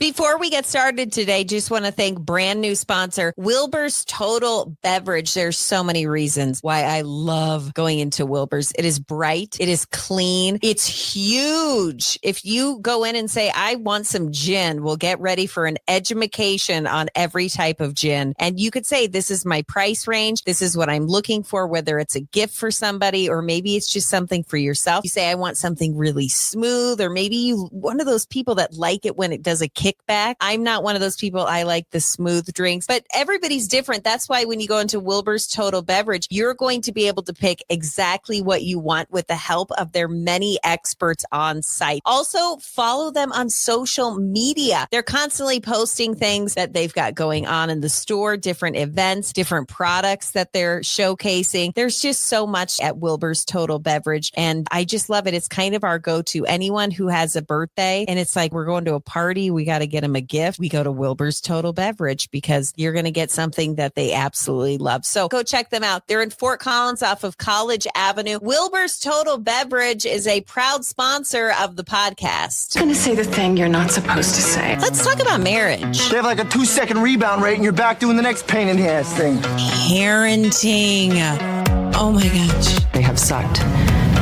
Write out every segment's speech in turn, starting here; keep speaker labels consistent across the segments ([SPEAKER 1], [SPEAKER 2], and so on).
[SPEAKER 1] Before we get started today, just want to thank brand new sponsor, Wilbur's Total Beverage. There's so many reasons why I love going into Wilbur's. It is bright. It is clean. It's huge. If you go in and say, I want some gin, we'll get ready for an edumacation on every type of gin. And you could say, this is my price range. This is what I'm looking for, whether it's a gift for somebody or maybe it's just something for yourself. You say, I want something really smooth, or maybe you one of those people that like it when it does a kickback. I'm not one of those people. I like the smooth drinks, but everybody's different. That's why when you go into Wilbur's Total Beverage, you're going to be able to pick exactly what you want with the help of their many experts on site. Also, follow them on social media. They're constantly posting things that they've got going on in the store, different events, different products that they're showcasing. There's just so much at Wilbur's Total Beverage, and I just love it. It's kind of our go-to. Anyone who has a birthday and it's like, we're going to a party, we got to get them a gift, we go to Wilbur's Total Beverage because you're going to get something that they absolutely love. So go check them out. They're in Fort Collins off of College Avenue. Wilbur's Total Beverage is a proud sponsor of the podcast.
[SPEAKER 2] I'm going to say the thing you're not supposed to say.
[SPEAKER 1] Let's talk about marriage.
[SPEAKER 3] They have like a 2-second rebound rate and you're back doing the next pain in the ass thing.
[SPEAKER 1] Parenting. Oh my gosh.
[SPEAKER 2] They have sucked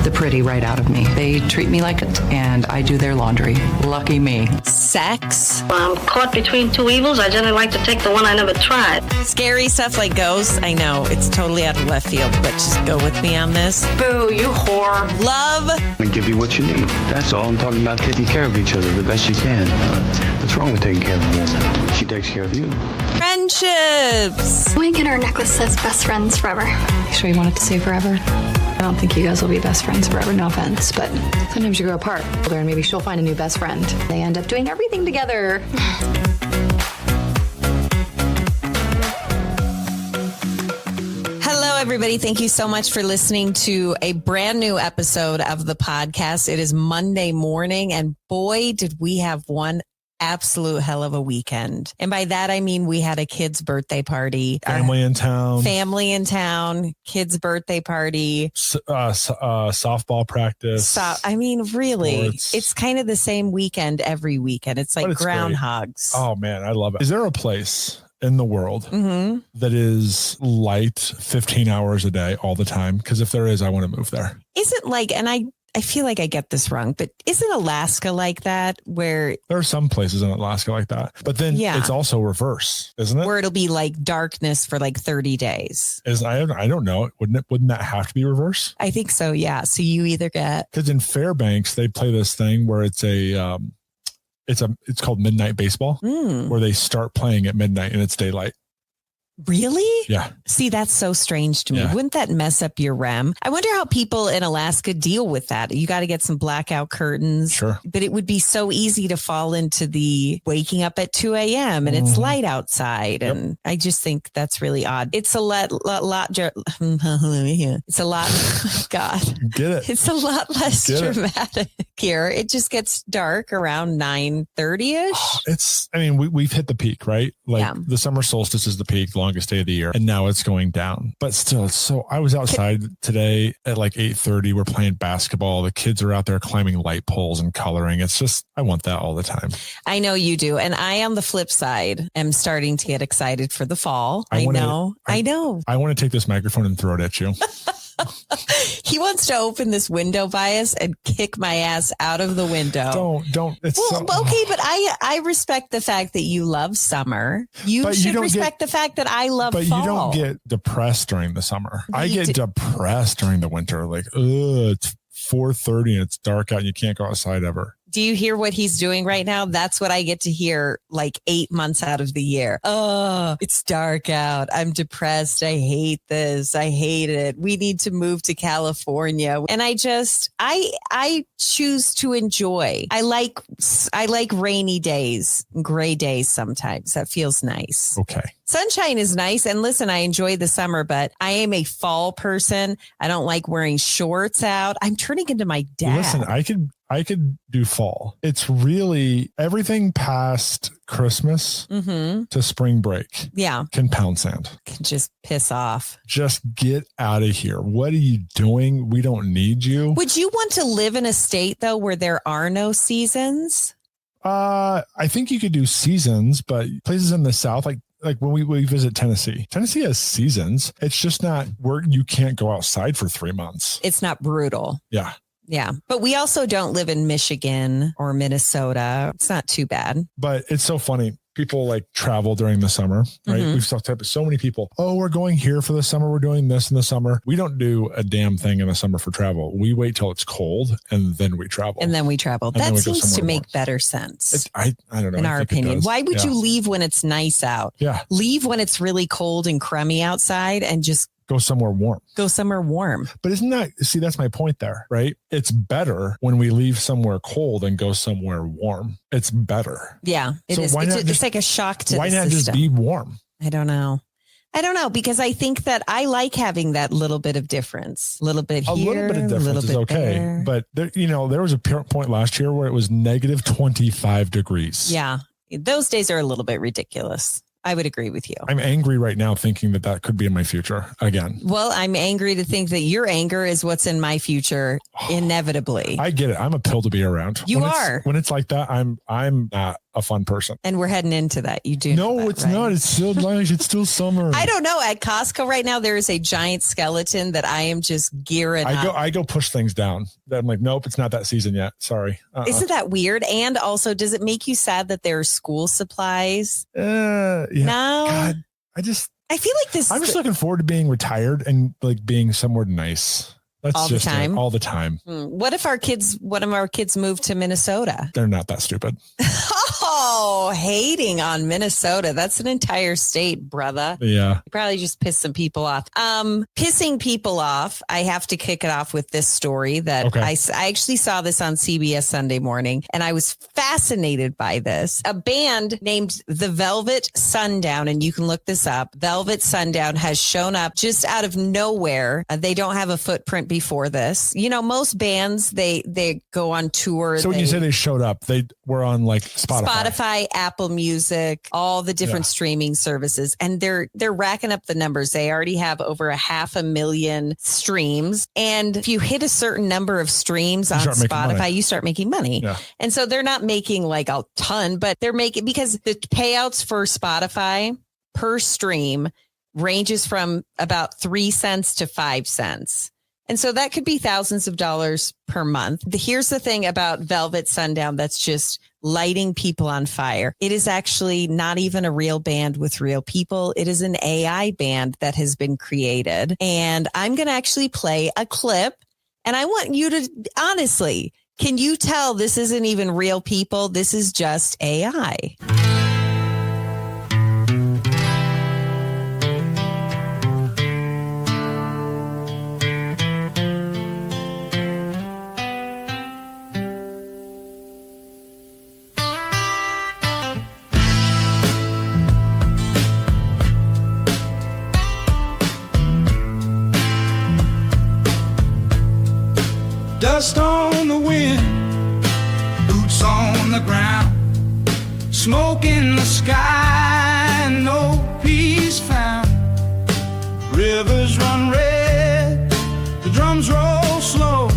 [SPEAKER 2] the pretty right out of me. They treat me like it, and I do their laundry. Lucky me.
[SPEAKER 1] Sex.
[SPEAKER 4] I'm caught between two evils. I generally like to take the one I never tried.
[SPEAKER 1] Scary stuff like ghosts. I know it's totally out of left field, but just go with me on this.
[SPEAKER 2] Boo, you whore.
[SPEAKER 1] Love.
[SPEAKER 5] And give you what you need. That's all. I'm talking about taking care of each other the best you can. What's wrong with taking care of a woman? She takes care of you.
[SPEAKER 1] Friendships.
[SPEAKER 6] Link in her necklace says best friends forever.
[SPEAKER 7] You sure you want it to say forever? I don't think you guys will be best friends forever, no offense, but sometimes you grow apart. And maybe she'll find a new best friend. They end up doing everything together.
[SPEAKER 1] Hello, everybody. Thank you so much for listening to a brand new episode of the podcast. It is Monday morning, and boy, did we have one absolute hell of a weekend. And by that, I mean, we had a kid's birthday party.
[SPEAKER 8] Family in town,
[SPEAKER 1] kid's birthday party.
[SPEAKER 8] Softball practice.
[SPEAKER 1] I mean, really,
[SPEAKER 8] sports.
[SPEAKER 1] It's kind of the same weekend every weekend. It's like groundhogs.
[SPEAKER 8] Oh, man, I love it. Is there a place in the world that is light 15 hours a day all the time? Because if there is, I want to move there.
[SPEAKER 1] Isn't like, and I feel like I get this wrong, but isn't Alaska like that, where
[SPEAKER 8] there are some places in Alaska like that, but then it's also reverse, isn't it?
[SPEAKER 1] Where it'll be like darkness for like 30 days.
[SPEAKER 8] I don't know. Wouldn't that have to be reverse?
[SPEAKER 1] I think so. Yeah. So you either get,
[SPEAKER 8] because in Fairbanks, they play this thing where it's called midnight baseball, where they start playing at midnight and it's daylight.
[SPEAKER 1] Really?
[SPEAKER 8] Yeah.
[SPEAKER 1] See, that's so strange to me.
[SPEAKER 8] Yeah.
[SPEAKER 1] Wouldn't that mess up your REM? I wonder how people in Alaska deal with that. You got to get some blackout curtains.
[SPEAKER 8] Sure.
[SPEAKER 1] But it would be so easy to fall into the waking up at 2 a.m. and it's light outside. Yep. And I just think that's really odd. It's a lot, it's a lot, God.
[SPEAKER 8] Get it.
[SPEAKER 1] It's a lot less dramatic here. It just gets dark around 9:30ish.
[SPEAKER 8] We've hit the peak, right? Like the summer solstice is the peak, longest day of the year, and now it's going down. But still, it's so. I was outside today at like 8:30. We're playing basketball. The kids are out there climbing light poles and coloring. It's just, I want that all the time.
[SPEAKER 1] I know you do, and I, on the flip side, am starting to get excited for the fall. I know. I
[SPEAKER 8] want to take this microphone and throw it at you.
[SPEAKER 1] He wants to open this window by us and kick my ass out of the window.
[SPEAKER 8] Don't. It's
[SPEAKER 1] okay, but I respect the fact that you love summer. You should respect the fact that I love fall.
[SPEAKER 8] But you don't get depressed during the summer. I get depressed during the winter. Like, it's 4:30 and it's dark out and you can't go outside ever.
[SPEAKER 1] Do you hear what he's doing right now? That's what I get to hear like 8 months out of the year. Oh, it's dark out. I'm depressed. I hate this. I hate it. We need to move to California. And I choose to enjoy. I like rainy days, gray days sometimes. That feels nice.
[SPEAKER 8] Okay.
[SPEAKER 1] Sunshine is nice. And listen, I enjoy the summer, but I am a fall person. I don't like wearing shorts out. I'm turning into my dad.
[SPEAKER 8] Listen, I could do fall. It's really everything past Christmas to spring break.
[SPEAKER 1] Yeah.
[SPEAKER 8] Can pound sand.
[SPEAKER 1] Can just piss off.
[SPEAKER 8] Just get out of here. What are you doing? We don't need you.
[SPEAKER 1] Would you want to live in a state, though, where there are no seasons?
[SPEAKER 8] I think you could do seasons, but places in the South, like when we visit Tennessee has seasons. It's just not where you can't go outside for 3 months.
[SPEAKER 1] It's not brutal.
[SPEAKER 8] Yeah.
[SPEAKER 1] Yeah. But we also don't live in Michigan or Minnesota. It's not too bad.
[SPEAKER 8] But it's so funny. People like travel during the summer, right? We've talked to so many people. Oh, we're going here for the summer. We're doing this in the summer. We don't do a damn thing in the summer for travel. We wait till it's cold and then we travel.
[SPEAKER 1] That seems to make better sense.
[SPEAKER 8] I don't know.
[SPEAKER 1] In our opinion. Why would you leave when it's nice out?
[SPEAKER 8] Yeah.
[SPEAKER 1] Leave when it's really cold and crummy outside and just
[SPEAKER 8] go somewhere warm.
[SPEAKER 1] But
[SPEAKER 8] isn't that, see, that's my point there, right? It's better when we leave somewhere cold and go somewhere warm. It's better.
[SPEAKER 1] Yeah, it is. It's like a shock to the system.
[SPEAKER 8] Why not just be warm?
[SPEAKER 1] I don't know, because I think that I like having that little bit of difference. A little bit of difference is okay. There. But there was a point last year where it was negative 25 degrees. Yeah. Those days are a little bit ridiculous. I would agree with you.
[SPEAKER 8] I'm angry right now thinking that could be in my future again.
[SPEAKER 1] Well, I'm angry to think that your anger is what's in my future inevitably.
[SPEAKER 8] I get it. I'm a pill to be around. When it's like that, I'm not a fun person.
[SPEAKER 1] And we're heading into that. You do.
[SPEAKER 8] No, it's not. It's still nice. It's still summer.
[SPEAKER 1] I don't know. At Costco right now, there is a giant skeleton that I am just gearing up.
[SPEAKER 8] I go push things down. I'm like, nope, it's not that season yet. Sorry.
[SPEAKER 1] Isn't that weird? And also, does it make you sad that there are school supplies?
[SPEAKER 8] Yeah.
[SPEAKER 1] No.
[SPEAKER 8] God, I feel
[SPEAKER 1] like this.
[SPEAKER 8] I'm just looking forward to being retired and like being somewhere nice. That's
[SPEAKER 1] all
[SPEAKER 8] just
[SPEAKER 1] the time.
[SPEAKER 8] All the time.
[SPEAKER 1] What if one of our kids moved to Minnesota?
[SPEAKER 8] They're not that stupid.
[SPEAKER 1] Oh, hating on Minnesota. That's an entire state, brother.
[SPEAKER 8] Yeah.
[SPEAKER 1] You probably just pissed some people off. Pissing people off. I have to kick it off with this story that I actually saw this on CBS Sunday Morning, and I was fascinated by this. A band named the Velvet Sundown, and you can look this up. Velvet Sundown has shown up just out of nowhere. They don't have a footprint before this. Most bands, they go on tour.
[SPEAKER 8] So when you say they showed up, they were on like Spotify,
[SPEAKER 1] Apple Music, all the different streaming services. And they're racking up the numbers. They already have over 500,000 streams. And if you hit a certain number of streams on Spotify, you start making money. Yeah. And so they're not making like a ton, but they're making, because the payouts for Spotify per stream ranges from about 3 cents to 5 cents. And so that could be thousands of dollars per month. Here's the thing about Velvet Sundown that's just lighting people on fire. It is actually not even a real band with real people. It is an AI band that has been created. And I'm going to actually play a clip. And I want you to, honestly, can you tell this isn't even real people? This is just AI.
[SPEAKER 9] Dust on the wind, boots on the ground, smoke in the sky, no peace found. Rivers run red, the drums roll slow.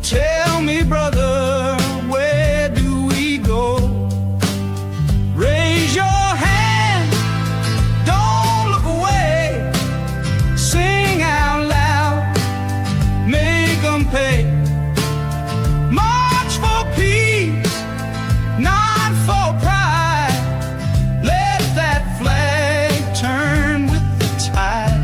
[SPEAKER 9] Tell me, brother, where do we go? Raise your hand, don't look away. Sing out loud, make them pay. March for peace, not for pride. Let that flag turn with the tide.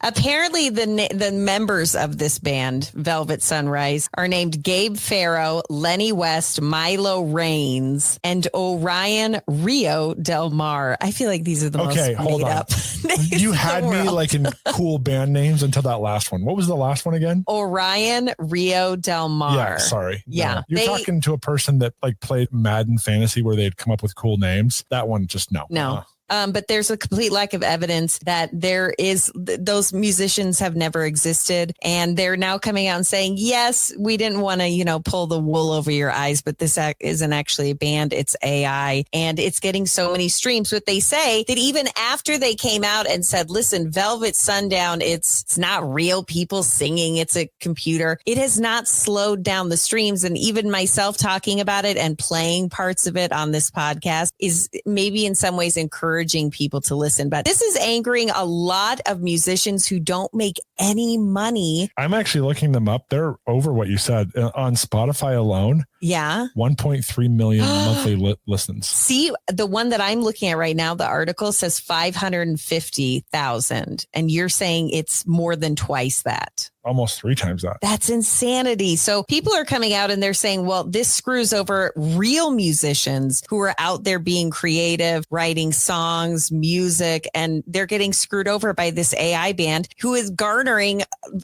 [SPEAKER 1] Apparently, the members of this band, Velvet Sunrise, are named Gabe Farrow, Lenny West, Milo Raines, and Orion Rio Del Mar. I feel like these are the most made up names.
[SPEAKER 8] You had me like in cool band names until that last one. What was the last one again?
[SPEAKER 1] Orion Rio Del Mar.
[SPEAKER 8] Yeah, sorry.
[SPEAKER 1] Yeah.
[SPEAKER 8] No. You're talking to a person that like played Madden Fantasy where they'd come up with cool names. That one just no.
[SPEAKER 1] But there's a complete lack of evidence that there is those musicians have never existed. And they're now coming out and saying, yes, we didn't want to, pull the wool over your eyes, but this isn't actually a band. It's AI and it's getting so many streams. But they say that even after they came out and said, listen, Velvet Sundown, it's not real people singing. It's a computer. It has not slowed down the streams. And even myself talking about it and playing parts of it on this podcast is maybe in some ways encouraging people to listen. But this is angering a lot of musicians who don't make any money.
[SPEAKER 8] I'm actually looking them up. They're over what you said on Spotify alone.
[SPEAKER 1] Yeah.
[SPEAKER 8] 1.3 million monthly listens.
[SPEAKER 1] See, the one that I'm looking at right now, the article says 550,000. And you're saying it's more than twice that.
[SPEAKER 8] Almost 3 times that.
[SPEAKER 1] That's insanity. So people are coming out and they're saying, well, this screws over real musicians who are out there being creative, writing songs, music, and they're getting screwed over by this AI band who is garnering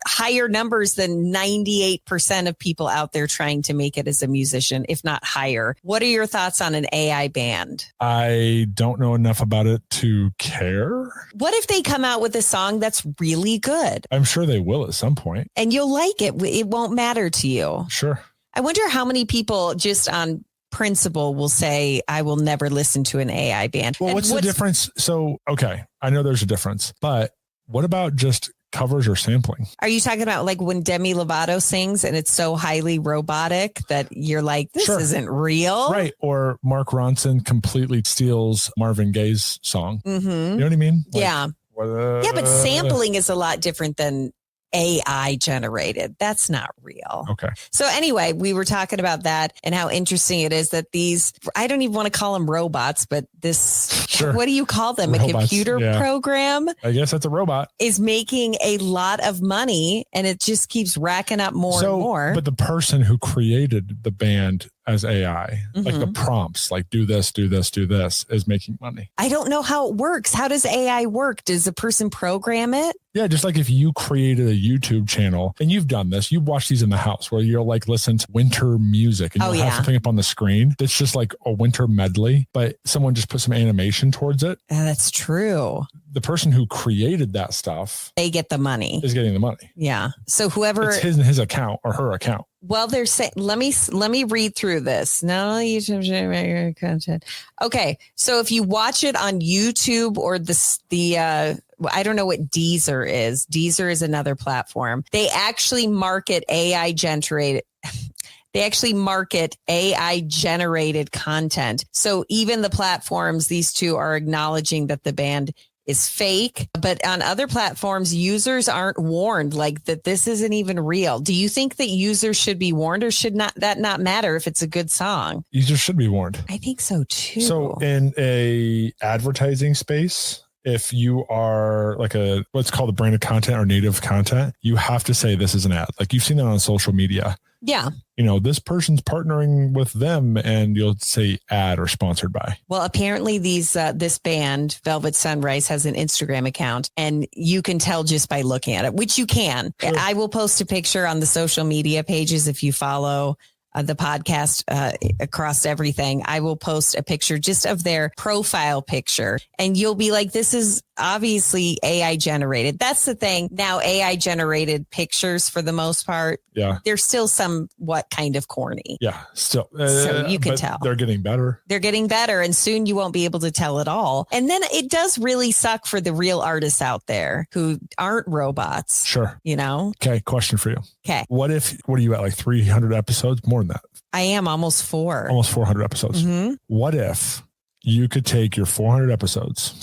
[SPEAKER 1] higher numbers than 98% of people out there trying to make it as a musician, if not higher. What are your thoughts on an AI band?
[SPEAKER 8] I don't know enough about it to care.
[SPEAKER 1] What if they come out with a song that's really good?
[SPEAKER 8] I'm sure they will at some point.
[SPEAKER 1] And you'll like it. It won't matter to you.
[SPEAKER 8] Sure.
[SPEAKER 1] I wonder how many people just on principle will say, I will never listen to an AI band.
[SPEAKER 8] Well, what's the difference? So, okay, I know there's a difference, but what about just covers or sampling?
[SPEAKER 1] Are you talking about like when Demi Lovato sings and it's so highly robotic that you're like, this isn't real?
[SPEAKER 8] Right. Or Mark Ronson completely steals Marvin Gaye's song.
[SPEAKER 1] Mm-hmm.
[SPEAKER 8] You know what I mean? Like,
[SPEAKER 1] yeah. Yeah, but sampling is a lot different than AI generated. That's not real.
[SPEAKER 8] Okay.
[SPEAKER 1] So anyway, we were talking about that and how interesting it is that these, I don't even want to call them robots, but this, what do you call them?
[SPEAKER 8] Robots,
[SPEAKER 1] a computer program?
[SPEAKER 8] I guess that's a robot.
[SPEAKER 1] Is making a lot of money and it just keeps racking up more and more.
[SPEAKER 8] But the person who created the band as AI, like the prompts, like do this, do this, do this, is making money.
[SPEAKER 1] I don't know how it works. How does AI work? Does the person program it?
[SPEAKER 8] Yeah, just like if you created a YouTube channel and you've done this, you've watched these in the house where you'll like listen to winter music and you'll have something up on the screen that's just like a winter medley, but someone just put some animation towards it.
[SPEAKER 1] That's true.
[SPEAKER 8] The person who created that stuff,
[SPEAKER 1] they get the money.
[SPEAKER 8] Is getting the money.
[SPEAKER 1] Yeah. So whoever
[SPEAKER 8] it's his account or her account.
[SPEAKER 1] Well, they're saying, let me read through this. No YouTube content. Okay. So if you watch it on YouTube or I don't know what Deezer is. Deezer is another platform. They actually market AI generated. They actually market AI generated content. So even the platforms, these two are acknowledging that the band is fake, but on other platforms, users aren't warned like that this isn't even real. Do you think that users should be warned or should that not matter if it's a good song?
[SPEAKER 8] Users should be warned.
[SPEAKER 1] I think so too.
[SPEAKER 8] So in a advertising space, if you are like what's called a branded content or native content, you have to say this is an ad. Like you've seen that on social media.
[SPEAKER 1] Yeah.
[SPEAKER 8] This person's partnering with them and you'll say ad or sponsored by.
[SPEAKER 1] Well, apparently this band, Velvet Sunrise, has an Instagram account and you can tell just by looking at it, which you can. Sure. I will post a picture on the social media pages if you follow the podcast across everything. I will post a picture just of their profile picture and you'll be like, this is obviously AI generated. That's the thing. Now AI generated pictures for the most part.
[SPEAKER 8] Yeah.
[SPEAKER 1] They're still somewhat kind of corny.
[SPEAKER 8] Yeah. Still.
[SPEAKER 1] So you can tell.
[SPEAKER 8] They're getting better.
[SPEAKER 1] They're getting better and soon you won't be able to tell at all. And then it does really suck for the real artists out there who aren't robots.
[SPEAKER 8] Sure.
[SPEAKER 1] Okay.
[SPEAKER 8] Question for you.
[SPEAKER 1] Okay.
[SPEAKER 8] What are you at, like 300 episodes? More than that.
[SPEAKER 1] I am almost 400 episodes.
[SPEAKER 8] Mm-hmm. What if you could take your 400 episodes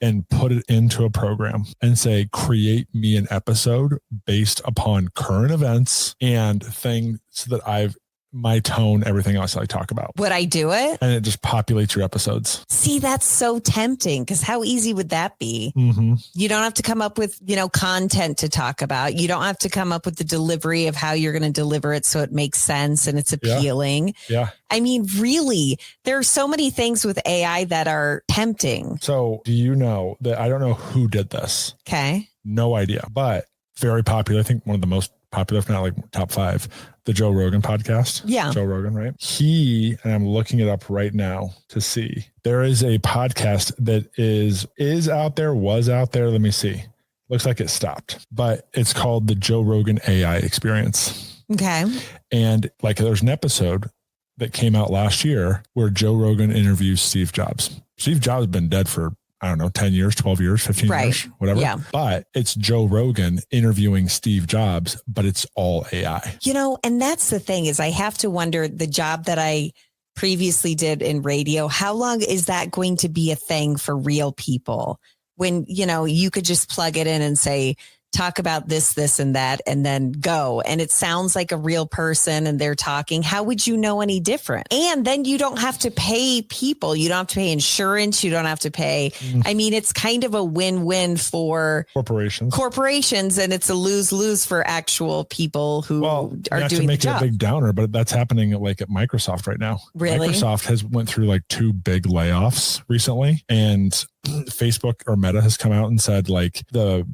[SPEAKER 8] and put it into a program and say, create me an episode based upon current events and things that my tone, everything else I talk about.
[SPEAKER 1] Would I do it?
[SPEAKER 8] And it just populates your episodes.
[SPEAKER 1] See, that's so tempting because how easy would that be?
[SPEAKER 8] Mm-hmm.
[SPEAKER 1] You don't have to come up with, content to talk about. You don't have to come up with the delivery of how you're going to deliver it so it makes sense and it's appealing.
[SPEAKER 8] Yeah.
[SPEAKER 1] I mean, really, there are so many things with AI that are tempting.
[SPEAKER 8] So do you know that I don't know who did this?
[SPEAKER 1] Okay.
[SPEAKER 8] No idea. But very popular. I think one of the most popular, if not like top 5, the Joe Rogan podcast.
[SPEAKER 1] Yeah.
[SPEAKER 8] Joe Rogan, right? And I'm looking it up right now to see. There is a podcast that is out there, was out there. Let me see. Looks like it stopped, but it's called the Joe Rogan AI Experience.
[SPEAKER 1] Okay.
[SPEAKER 8] And like there's an episode that came out last year where Joe Rogan interviews Steve Jobs. Steve Jobs has been dead for, I don't know, 10 years, 12 years, 15 years, whatever.
[SPEAKER 1] Yeah.
[SPEAKER 8] But it's Joe Rogan interviewing Steve Jobs, but it's all AI.
[SPEAKER 1] And that's the thing is I have to wonder, the job that I previously did in radio, how long is that going to be a thing for real people? When, you could just plug it in and say, talk about this, this, and that, and then go. And it sounds like a real person and they're talking. How would you know any different? And then you don't have to pay people. You don't have to pay insurance. You don't have to pay. I mean, it's kind of a win-win for corporations. And it's a lose-lose for actual people who are doing the job. Not to make it a big downer, but that's happening like at Microsoft right now. Really? Microsoft has went through like 2 big layoffs recently, and Facebook or Meta has come out and said like the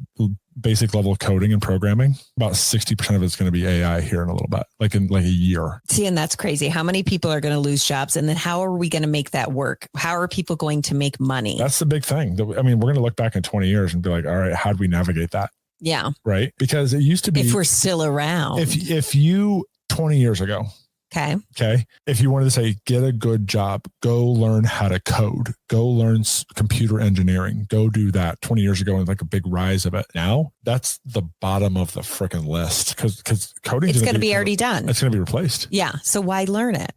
[SPEAKER 1] basic level of coding and programming, about 60% of it's going to be AI here in a little bit, like in like a year. See, and that's crazy. How many people are going to lose jobs? And then how are we going to make that work? How are people going to make money? That's the big thing. I mean, we're going to look back in 20 years and be like, all right, how do we navigate that? Yeah. Right. Because it used to be, if we're still around, if you 20 years ago, Okay. If you wanted to say, get a good job, go learn how to code, go learn computer engineering, go do that 20 years ago and like a big rise of it. Now that's the bottom of the freaking list because coding is going to be already done. It's going to be replaced. Yeah. So why learn it?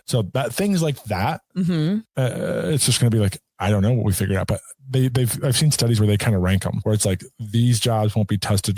[SPEAKER 1] So that things like that, it's just going to be like, I don't know what we figured out, but I've seen studies where they kind of rank them where it's like these jobs won't be touched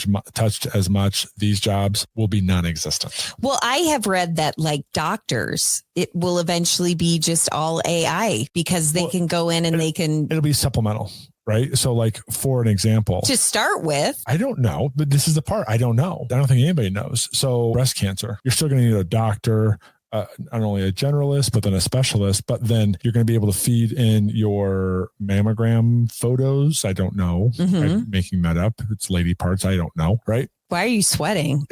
[SPEAKER 1] as much. These jobs will be non-existent. Well, I have read that like doctors, it will eventually be just all AI because they can go in and it'll be supplemental. Right. So like, for an example, to start with, I don't know, but this is the part I don't know. I don't think anybody knows. So breast cancer, you're still going to need a doctor, not only a generalist, but then a specialist, but then you're going to be able to feed in your mammogram photos. I don't know. I'm making that up. It's lady parts. I don't know. Right. Why are you sweating?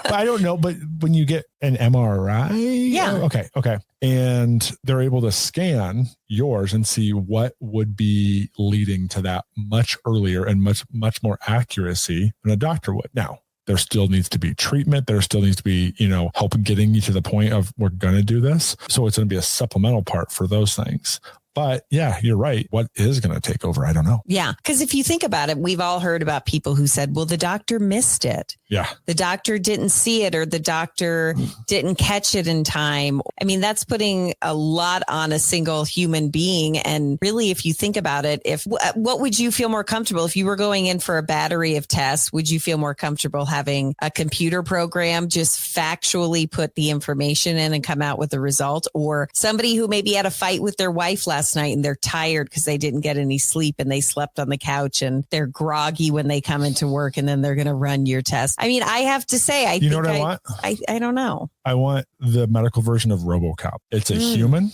[SPEAKER 1] I don't know. But when you get an MRI. Yeah. Okay. And they're able to scan yours and see what would be leading to that much earlier and much more accuracy than a doctor would. Now, there still needs to be treatment. There still needs to be, help getting you to the point of we're going to do this. So it's going to be a supplemental part for those things. But yeah, you're right. What is going to take over? I don't know. Yeah. Because if you think about it, we've all heard about people who said, well, the doctor missed it. Yeah. The doctor didn't see it or the doctor didn't catch it in time. I mean, that's putting a lot on a single human being. And really, if you think about it, what would you feel more comfortable if you were going in for a battery of tests? Would you feel more comfortable having a computer program just factually put the information in and come out with the result, or somebody who maybe had a fight with their wife last night and they're tired because they didn't get any sleep and they slept on the couch and they're groggy when they come into work and then they're going to run your test? I mean, I have to say, I want? I don't know. I want the medical version of RoboCop. It's a human,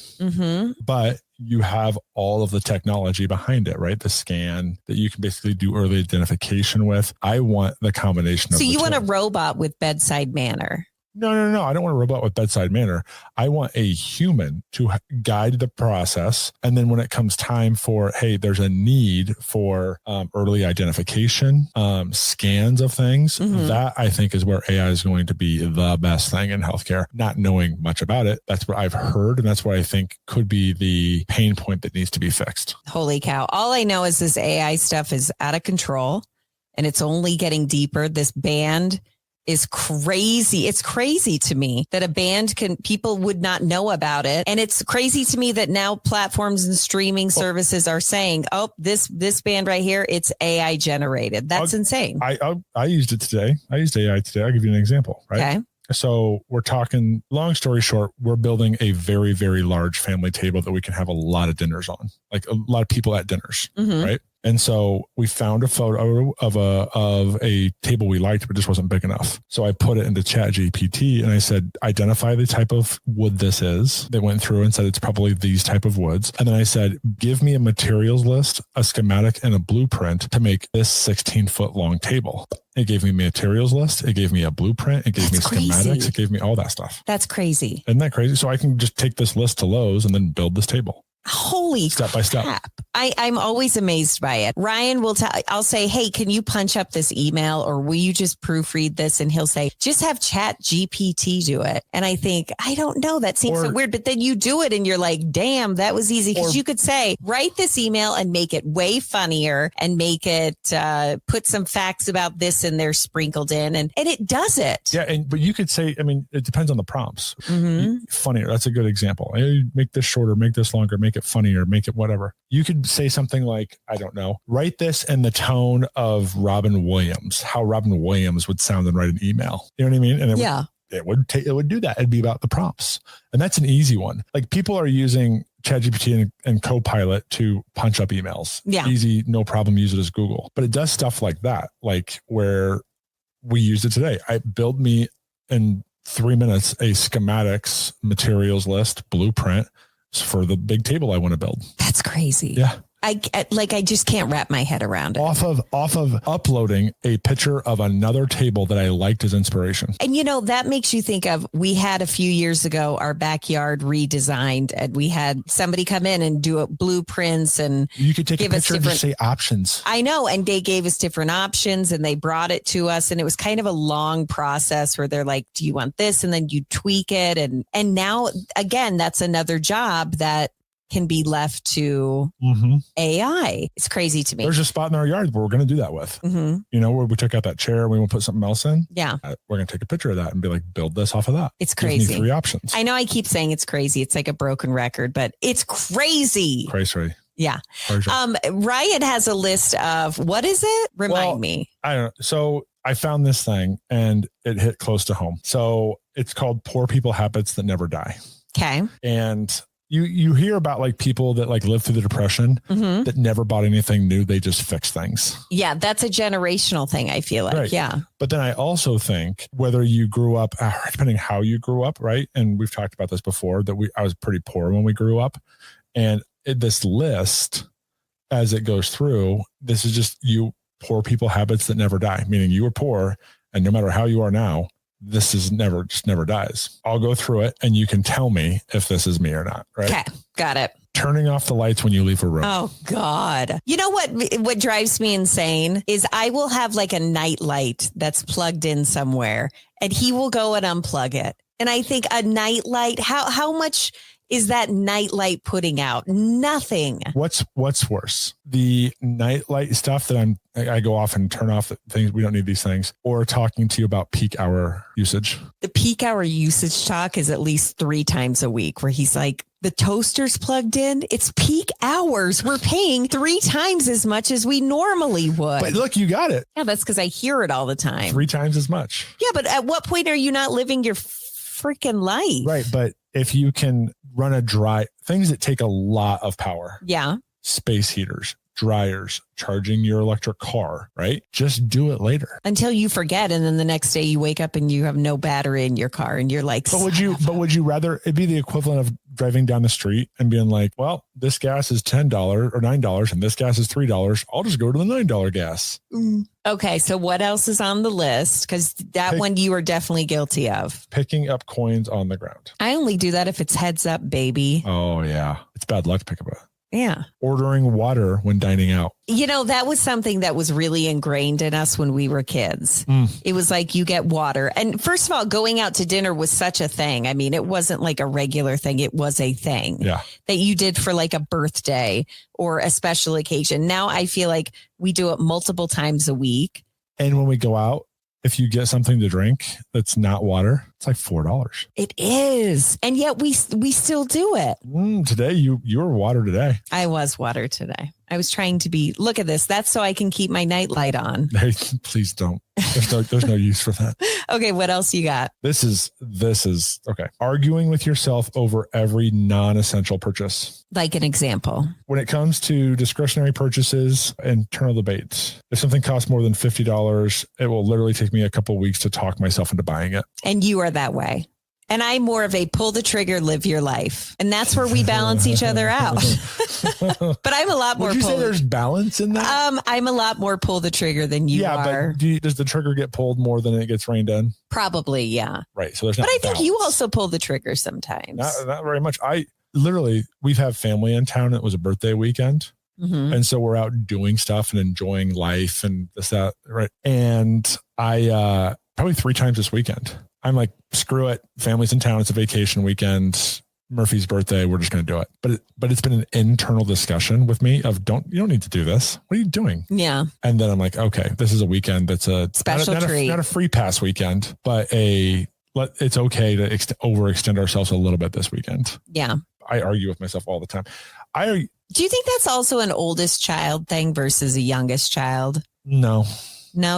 [SPEAKER 1] but you have all of the technology behind it, right? The scan that you can basically do early identification with. I want the combination of the two. So you want a robot with bedside manner? No. I don't want a robot with bedside manner. I want a human to guide the process. And then when it comes time for, hey, there's a need for early identification, scans of things, that I think is where AI is going to be the best thing in healthcare. Not knowing much about it, that's what I've heard. And that's what I think could be the pain point that needs to be fixed. Holy cow. All I know is this AI stuff is out of control and it's only getting deeper. This band is crazy. It's crazy to me that a band people would not know about it. And it's crazy to me that now platforms and streaming services are saying, oh, this band right here, it's AI generated. That's insane. I used it today. I used AI today. I'll give you an example, right? Okay. So we're talking, long story short, we're building a very, very large family table that we can have a lot of dinners on, like a lot of people at dinners, right?
[SPEAKER 8] And so we found a photo of a table we liked, but just wasn't big enough. So I put it into ChatGPT and I said, identify the type of wood this is. They went through and said, it's probably these type of woods. And then I said, give me a materials list, a schematic, and a blueprint to make this 16-foot long table. It gave me a materials list. It gave me a blueprint. It gave me schematics. It gave me all that stuff.
[SPEAKER 1] That's crazy.
[SPEAKER 8] Isn't that crazy? So I can just take this list to Lowe's and then build this table.
[SPEAKER 1] Holy
[SPEAKER 8] step by step.
[SPEAKER 1] I'm always amazed by it. Ryan will I'll say, hey, can you punch up this email or will you just proofread this? And he'll say, just have ChatGPT do it. And I think, I don't know. That seems so weird. But then you do it and you're like, damn, that was easy. Because you could say, write this email and make it way funnier and make it put some facts about this in there sprinkled in. And it does it.
[SPEAKER 8] Yeah. But you could say, I mean, it depends on the prompts. Funnier. That's a good example. Hey, make this shorter, make this longer, make it funnier, make it whatever. You could say something like, I don't know, write this in the tone of Robin Williams, how Robin Williams would sound and write an email. You know what I mean? And it would do that. It'd be about the prompts. And that's an easy one. Like people are using ChatGPT and Copilot to punch up emails.
[SPEAKER 1] Yeah.
[SPEAKER 8] Easy, no problem. Use it as Google. But it does stuff like that, like where we used it today. I built me in 3 minutes a schematics, materials list, blueprint for the big table I want to build.
[SPEAKER 1] That's crazy.
[SPEAKER 8] Yeah.
[SPEAKER 1] I just can't wrap my head around it.
[SPEAKER 8] Off of uploading a picture of another table that I liked as inspiration.
[SPEAKER 1] And that makes you think of, we had a few years ago, our backyard redesigned and we had somebody come in and do blueprints and
[SPEAKER 8] you could take a picture and just say options.
[SPEAKER 1] I know. And they gave us different options and they brought it to us. And it was kind of a long process where they're like, do you want this? And then you tweak it. And now again, that's another job that can be left to AI. It's crazy to me.
[SPEAKER 8] There's a spot in our yard where we're going to do that with, where we took out that chair and we want to put something else in.
[SPEAKER 1] Yeah.
[SPEAKER 8] We're going to take a picture of that and be like, build this off of that.
[SPEAKER 1] It's crazy.
[SPEAKER 8] Give me 3 options.
[SPEAKER 1] I know I keep saying it's crazy. It's like a broken record, but it's crazy.
[SPEAKER 8] Crazy.
[SPEAKER 1] Yeah. Ryan has a list of, what is it? Remind me.
[SPEAKER 8] I don't know. So I found this thing and it hit close to home. So it's called Poor People Habits That Never Die.
[SPEAKER 1] Okay.
[SPEAKER 8] And you hear about like people that like lived through the Depression that never bought anything new. They just fix things.
[SPEAKER 1] Yeah. That's a generational thing, I feel like.
[SPEAKER 8] Right.
[SPEAKER 1] Yeah.
[SPEAKER 8] But then I also think whether you grew up, depending how you grew up, right? And we've talked about this before, that I was pretty poor when we grew up. And this list, as it goes through, this is just poor people habits that never die, meaning you were poor and no matter how you are now, this is never dies. I'll go through it and you can tell me if this is me or not. Right.
[SPEAKER 1] Okay. Got it.
[SPEAKER 8] Turning off the lights when you leave a room.
[SPEAKER 1] Oh God. You know what drives me insane is I will have like a night light that's plugged in somewhere and he will go and unplug it. And I think a night light, how much is that night light putting out? Nothing.
[SPEAKER 8] What's worse? The night light stuff that I go off and turn off things. We don't need these things. Or talking to you about peak hour usage.
[SPEAKER 1] The peak hour usage talk is at least 3 times a week where he's like, the toaster's plugged in. It's peak hours. We're paying 3 times as much as we normally would.
[SPEAKER 8] But look, you got it.
[SPEAKER 1] Yeah, that's because I hear it all the time.
[SPEAKER 8] 3 times as much.
[SPEAKER 1] Yeah, but at what point are you not living your freaking life?
[SPEAKER 8] Right. But if you can run things that take a lot of power.
[SPEAKER 1] Yeah.
[SPEAKER 8] Space heaters, dryers, charging your electric car, right? Just do it later.
[SPEAKER 1] Until you forget. And then the next day you wake up and you have no battery in your car and you're like,
[SPEAKER 8] but would you rather it'd be the equivalent of driving down the street and being like, well, this gas is $10 or $9 and this gas is $3. I'll just go to the $9 gas.
[SPEAKER 1] Okay. So what else is on the list? Because one you are definitely guilty of.
[SPEAKER 8] Picking up coins on the ground.
[SPEAKER 1] I only do that if it's heads up, baby.
[SPEAKER 8] Oh yeah. It's bad luck to pick up
[SPEAKER 1] Yeah.
[SPEAKER 8] Ordering water when dining out.
[SPEAKER 1] That was something that was really ingrained in us when we were kids. It was like, you get water. And first of all, going out to dinner was such a thing. I mean, it wasn't like a regular thing. It was a thing that you did for like a birthday or a special occasion. Now I feel like we do it multiple times a week.
[SPEAKER 8] And when we go out, if you get something to drink that's not water, It's like $4.
[SPEAKER 1] It is. And yet we still do it.
[SPEAKER 8] Today, you were water today.
[SPEAKER 1] I was water today. I was trying to be, look at this. That's so I can keep my night light on.
[SPEAKER 8] Hey, please don't. There's no use for that.
[SPEAKER 1] Okay. What else you got?
[SPEAKER 8] This is okay. Arguing with yourself over every non-essential purchase.
[SPEAKER 1] Like an example.
[SPEAKER 8] When it comes to discretionary purchases, internal debates. If something costs more than $50, it will literally take me a couple of weeks to talk myself into buying it.
[SPEAKER 1] And you are that way. And I'm more of a pull the trigger, live your life. And that's where we balance each other out. But I'm a lot more.
[SPEAKER 8] Would you say there's balance in that?
[SPEAKER 1] I'm a lot more pull the trigger than you are.
[SPEAKER 8] But does the trigger get pulled more than it gets reined in?
[SPEAKER 1] Probably, yeah.
[SPEAKER 8] Right. So there's not.
[SPEAKER 1] But I think you also pull the trigger sometimes.
[SPEAKER 8] Not very much. We've had family in town. It was a birthday weekend. Mm-hmm. And so we're out doing stuff and enjoying life and this, that, right. And I, probably 3 times this weekend, I'm like, screw it. Family's in town. It's a vacation weekend. Murphy's birthday. We're just going to do it. But it's been an internal discussion with me of you don't need to do this. What are you doing?
[SPEAKER 1] Yeah.
[SPEAKER 8] And then I'm like, okay, this is a weekend that's a
[SPEAKER 1] special treat.
[SPEAKER 8] Not a free pass weekend, but it's okay to overextend ourselves a little bit this weekend.
[SPEAKER 1] Yeah.
[SPEAKER 8] I argue with myself all the time.
[SPEAKER 1] Do you think that's also an oldest child thing versus a youngest child? No,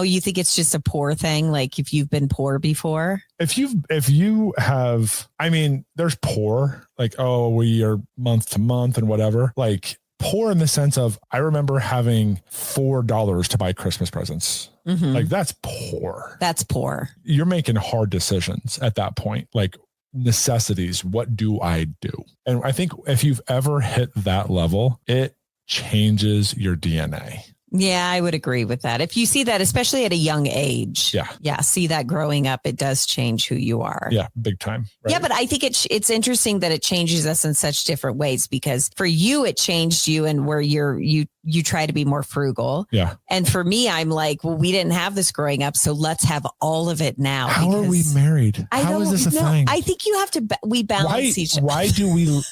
[SPEAKER 1] you think it's just a poor thing? Like if you've been poor before?
[SPEAKER 8] If you have, I mean, there's poor, like, oh, we are month to month and whatever. Like poor in the sense of, I remember having $4 to buy Christmas presents. Mm-hmm. Like that's poor.
[SPEAKER 1] That's poor.
[SPEAKER 8] You're making hard decisions at that point. Like necessities. What do I do? And I think if you've ever hit that level, it changes your DNA.
[SPEAKER 1] Yeah, I would agree with that. If you see that, especially at a young age. Yeah. See that growing up, it does change who you are.
[SPEAKER 8] Yeah. Big time. Right?
[SPEAKER 1] Yeah. But I think it's interesting that it changes us in such different ways, because for you, it changed you and where you try to be more frugal.
[SPEAKER 8] Yeah.
[SPEAKER 1] And for me, I'm like, well, we didn't have this growing up, so let's have all of it now.
[SPEAKER 8] How are we married? How is this a thing?
[SPEAKER 1] I think you have to, we balance each other.
[SPEAKER 8] Why do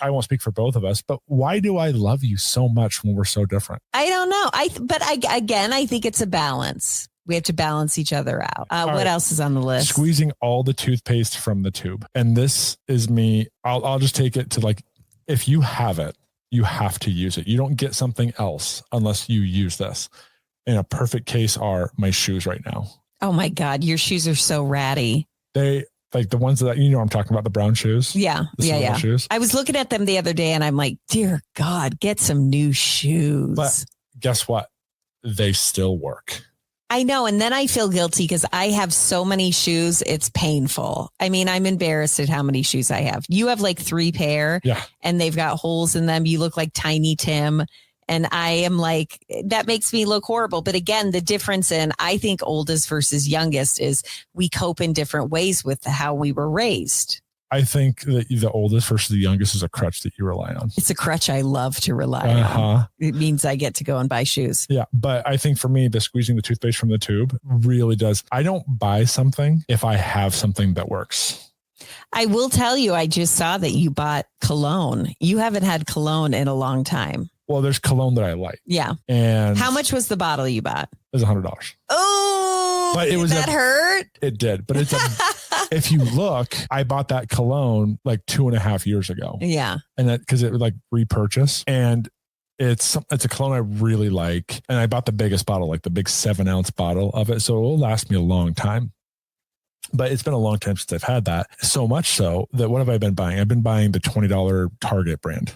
[SPEAKER 8] I won't speak for both of us, but why do I love you so much when we're so different?
[SPEAKER 1] I don't know. I think it's a balance. We have to balance each other out. What else is on the list?
[SPEAKER 8] Squeezing all the toothpaste from the tube. And this is me. I'll just take it to like, if you have it, you have to use it. You don't get something else unless you use this. And a perfect case are my shoes right now.
[SPEAKER 1] Oh my God. Your shoes are so ratty.
[SPEAKER 8] They like the ones that, I'm talking about, the brown shoes.
[SPEAKER 1] Yeah. Yeah.
[SPEAKER 8] Shoes.
[SPEAKER 1] I was looking at them the other day and I'm like, dear God, get some new shoes.
[SPEAKER 8] But guess what? They still work.
[SPEAKER 1] I know. And then I feel guilty because I have so many shoes. It's painful. I mean, I'm embarrassed at how many shoes I have. You have like 3 pair and they've got holes in them. You look like Tiny Tim. And I am like, that makes me look horrible. But again, the difference in, I think, oldest versus youngest is we cope in different ways with how we were raised.
[SPEAKER 8] I think that the oldest versus the youngest is a crutch that you rely on.
[SPEAKER 1] It's a crutch I love to rely on. It means I get to go and buy shoes.
[SPEAKER 8] Yeah. But I think for me, the squeezing the toothpaste from the tube really does. I don't buy something if I have something that works.
[SPEAKER 1] I will tell you, I just saw that you bought cologne. You haven't had cologne in a long time.
[SPEAKER 8] Well, there's cologne that I like.
[SPEAKER 1] Yeah.
[SPEAKER 8] And
[SPEAKER 1] how much was the bottle you bought?
[SPEAKER 8] It was $100.
[SPEAKER 1] Oh,
[SPEAKER 8] but it was
[SPEAKER 1] that hurt?
[SPEAKER 8] It did. But if you look, I bought that cologne like 2.5 years ago.
[SPEAKER 1] Yeah.
[SPEAKER 8] And that because it was like repurchase, and it's a cologne I really like. And I bought the biggest bottle, like the big 7-ounce bottle of it. So it will last me a long time. But it's been a long time since I've had that. So much so that what have I been buying? I've been buying the $20 Target brand,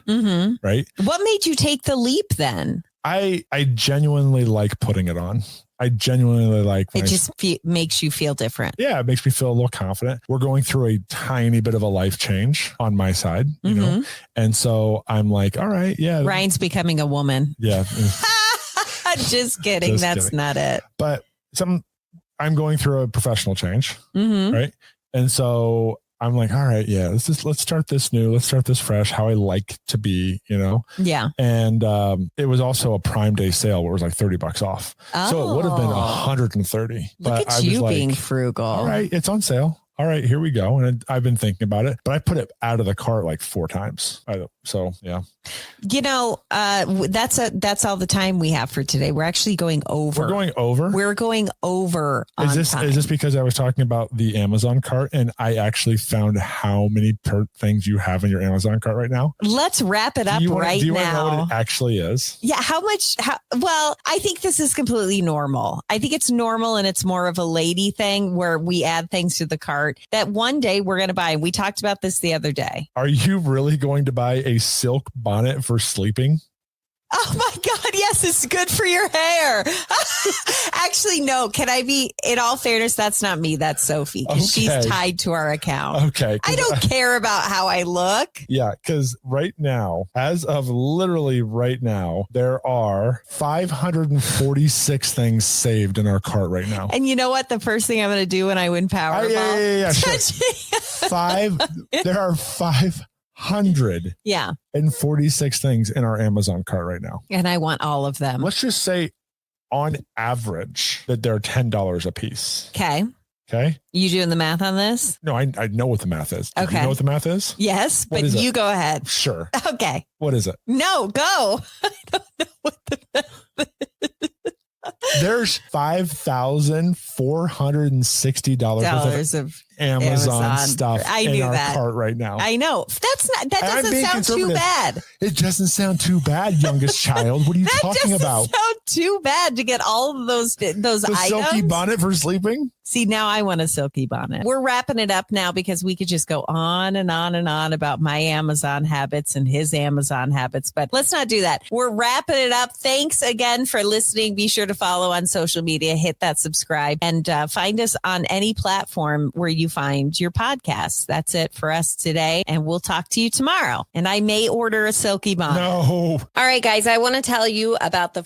[SPEAKER 8] right?
[SPEAKER 1] What made you take the leap then?
[SPEAKER 8] I genuinely like putting it on. I genuinely like
[SPEAKER 1] it. Just makes you feel different.
[SPEAKER 8] Yeah, it makes me feel a little confident. We're going through a tiny bit of a life change on my side, you know? And so I'm like, all right, yeah.
[SPEAKER 1] Ryan's becoming a woman.
[SPEAKER 8] Yeah.
[SPEAKER 1] Just kidding. That's not it.
[SPEAKER 8] But I'm going through a professional change, right? And so I'm like, all right, yeah, let's start this new. Let's start this fresh, how I like to be,
[SPEAKER 1] Yeah.
[SPEAKER 8] And it was also a Prime Day sale where it was like $30 off. So it would have been $130.
[SPEAKER 1] Look at you being frugal.
[SPEAKER 8] All right, it's on sale. all right, here we go. And I've been thinking about it, but I put it out of the cart like 4 times. So yeah.
[SPEAKER 1] That's all the time we have for today. We're actually going over.
[SPEAKER 8] We're going over.
[SPEAKER 1] Is
[SPEAKER 8] this because I was talking about the Amazon cart and I actually found how many things you have in your Amazon cart right now?
[SPEAKER 1] Let's wrap it up right
[SPEAKER 8] now. Do you want to know what it actually is?
[SPEAKER 1] Yeah. Well, I think this is completely normal. I think it's normal and it's more of a lady thing where we add things to the cart that one day we're going to buy. And we talked about this the other day.
[SPEAKER 8] Are you really going to buy a silk bonnet for sleeping?
[SPEAKER 1] Oh my God. Yes. It's good for your hair. Actually, no. Can I be, in all fairness, that's not me. That's Sophie. Because she's tied to our account.
[SPEAKER 8] Okay.
[SPEAKER 1] I don't care about how I look.
[SPEAKER 8] Yeah. Because right now, as of literally right now, there are 546 things saved in our cart right now.
[SPEAKER 1] And you know what? The first thing I'm going to do when I win Powerball?
[SPEAKER 8] Yeah. Sure. There are 546 things in our Amazon cart right now.
[SPEAKER 1] And I want all of them.
[SPEAKER 8] Let's just say on average that they're $10 a piece.
[SPEAKER 1] Okay. You doing the math on this?
[SPEAKER 8] No, I know what the math is. Do you know what the math is?
[SPEAKER 1] Yes, but you go ahead.
[SPEAKER 8] Sure.
[SPEAKER 1] Okay.
[SPEAKER 8] What is it?
[SPEAKER 1] No, go. I don't know what the math is.
[SPEAKER 8] There's $5,460 of Amazon stuff in our cart right now.
[SPEAKER 1] I know. That doesn't sound too bad.
[SPEAKER 8] It doesn't sound too bad, youngest child. What are you talking about?
[SPEAKER 1] That doesn't sound too bad to get all of those items.
[SPEAKER 8] Silky bonnet for sleeping?
[SPEAKER 1] See, now I want a silky bonnet. We're wrapping it up now because we could just go on and on and on about my Amazon habits and his Amazon habits, but let's not do that. We're wrapping it up. Thanks again for listening. Be sure to follow on social media, hit that subscribe, and find us on any platform where you find your podcasts. That's it for us today, and we'll talk to you tomorrow. And I may order a silky bonnet.
[SPEAKER 8] No.
[SPEAKER 1] All right, guys, I want to tell you about the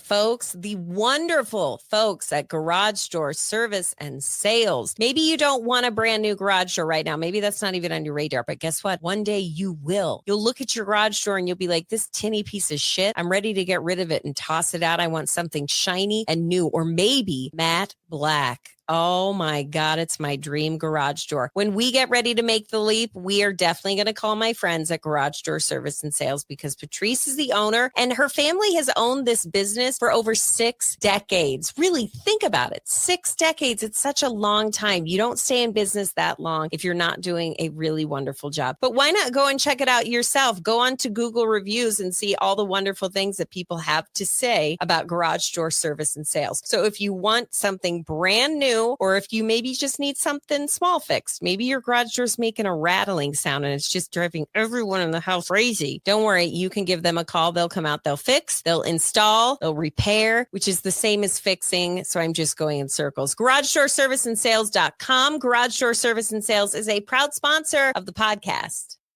[SPEAKER 1] wonderful folks at Garage Door Service and Sales. Maybe you don't want a brand new garage door right now. Maybe that's not even on your radar, but guess what? One day you will. You'll look at your garage door and you'll be like, this tinny piece of shit, I'm ready to get rid of it and toss it out. I want something shiny and new, or maybe matte black. Oh my God, it's my dream garage door. When we get ready to make the leap, we are definitely going to call my friends at Garage Door Service and Sales because Patrice is the owner and her family has owned this business for over 6 decades. Really think about it. 6 decades. It's such a long time. You don't stay in business that long if you're not doing a really wonderful job. But why not go and check it out yourself? Go on to Google reviews and see all the wonderful things that people have to say about Garage Door Service and Sales. So if you want something brand new, or if you maybe just need something small fixed, maybe your garage door's making a rattling sound and it's just driving everyone in the house crazy. Don't worry, you can give them a call. They'll come out, they'll fix, they'll install, they'll repair, which is the same as fixing. So I'm just going in circles. GarageDoorServiceandSales.com. Garage Door Service and Sales is a proud sponsor of the podcast.